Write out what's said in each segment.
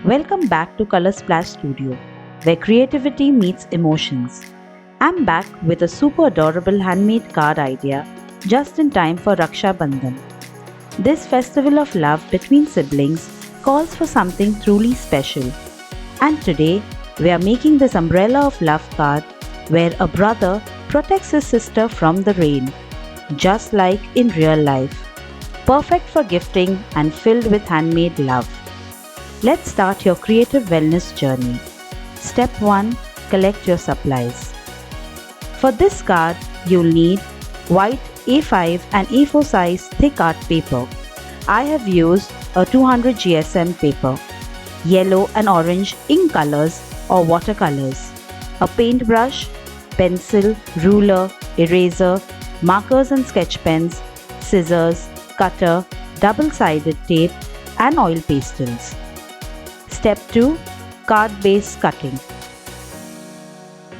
Welcome back to Color Splash Studio, where creativity meets emotions. I'm back with a super adorable handmade card idea just in time for Raksha Bandhan. This festival of love between siblings calls for something truly special. And today, we are making this umbrella of love card where a brother protects his sister from the rain, just like in real life. Perfect for gifting and filled with handmade love. Let's start your creative wellness journey. Step 1. Collect your supplies. For this card, you'll need white A5 and A4 size thick art paper. I have used a 200 GSM paper, yellow and orange ink colors or watercolors, a paintbrush, pencil, ruler, eraser, markers and sketch pens, scissors, cutter, double-sided tape and oil pastels. Step 2. Card base cutting.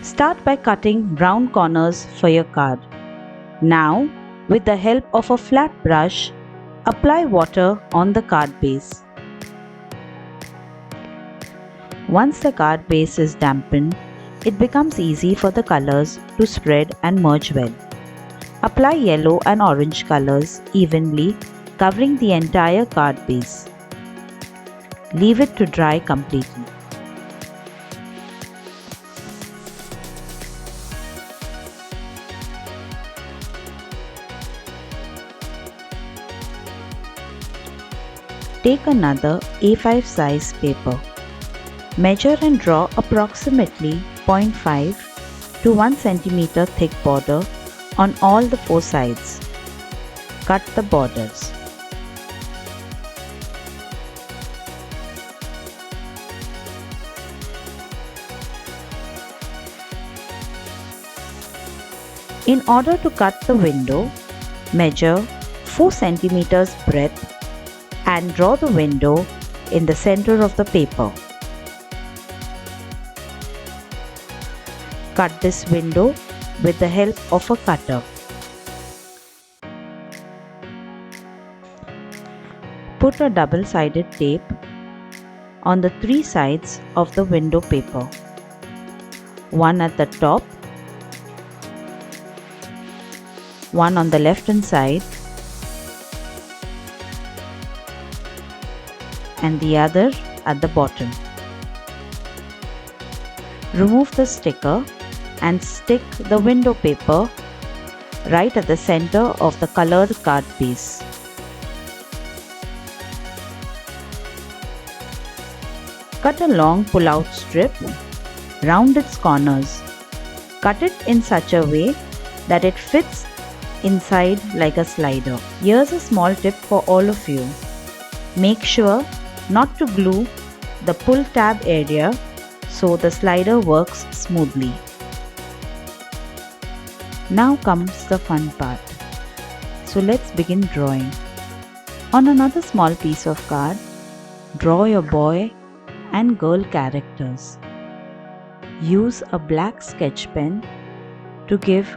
Start by cutting round corners for your card. Now, with the help of a flat brush, apply water on the card base. Once the card base is dampened, it becomes easy for the colors to spread and merge well. Apply yellow and orange colors evenly, covering the entire card base. Leave it to dry completely. Take another A5 size paper. Measure and draw approximately 0.5 to 1 cm thick border on all the four sides. Cut the borders. In order to cut the window, measure 4 cm breadth and draw the window in the center of the paper. Cut this window with the help of a cutter. Put a double-sided tape on the three sides of the window paper. One at the top, one on the left hand side, and the other at the bottom. Remove the sticker and stick the window paper right at the center of the colored card base. Cut a long pull-out strip round its corners. Cut it in such a way that it fits inside like a slider. Here's a small tip for all of you. Make sure not to glue the pull tab area so the slider works smoothly. Now comes the fun part. So let's begin drawing. On another small piece of card, draw your boy and girl characters. Use a black sketch pen to give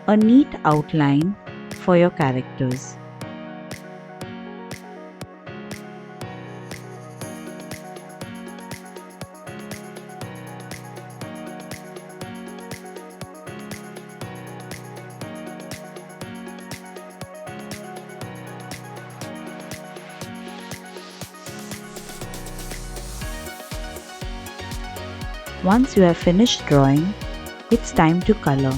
a neat outline for your characters. Once you have finished drawing, it's time to color.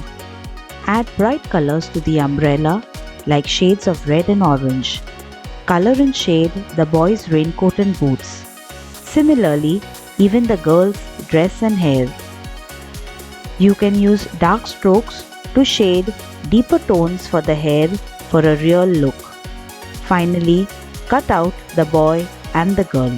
Add bright colors to the umbrella like shades of red and orange. Color and shade the boy's raincoat and boots. Similarly, even the girl's dress and hair. You can use dark strokes to shade deeper tones for the hair for a real look. Finally, cut out the boy and the girl.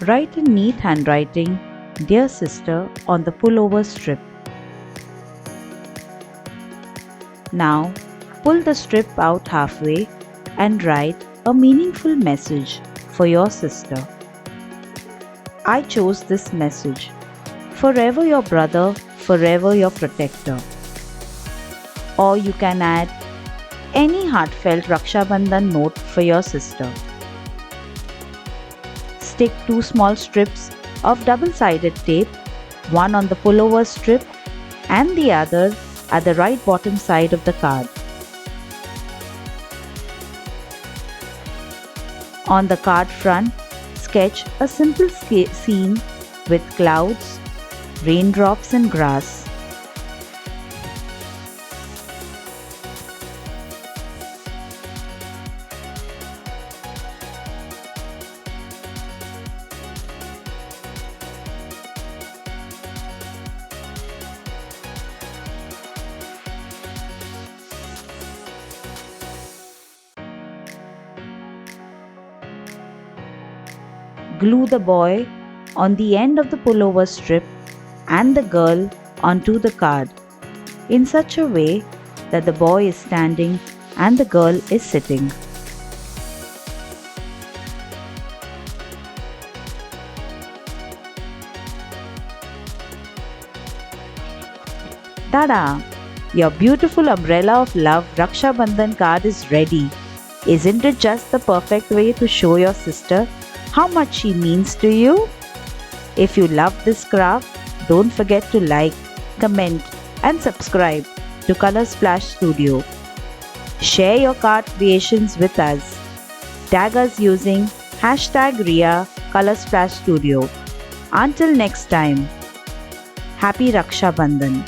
Write in neat handwriting, "Dear sister," on the pullover strip. Now, pull the strip out halfway and write a meaningful message for your sister. I chose this message: "Forever your brother, forever your protector." Or you can add any heartfelt Raksha Bandhan note for your sister. Stick 2 small strips of double-sided tape, one on the pullover strip and the other at the right bottom side of the card. On the card front, sketch a simple scene with clouds, raindrops and grass. Glue the boy on the end of the pullover strip and the girl onto the card in such a way that the boy is standing and the girl is sitting. Tada! Your beautiful umbrella of love Raksha Bandhan card is ready. Isn't it just the perfect way to show your sister how much she means to you? If you love this craft, don't forget to like, comment and subscribe to Color Splash Studio. Share your card creations with us. Tag us using #Ria Color Splash Studio. Until next time, Happy Raksha Bandhan.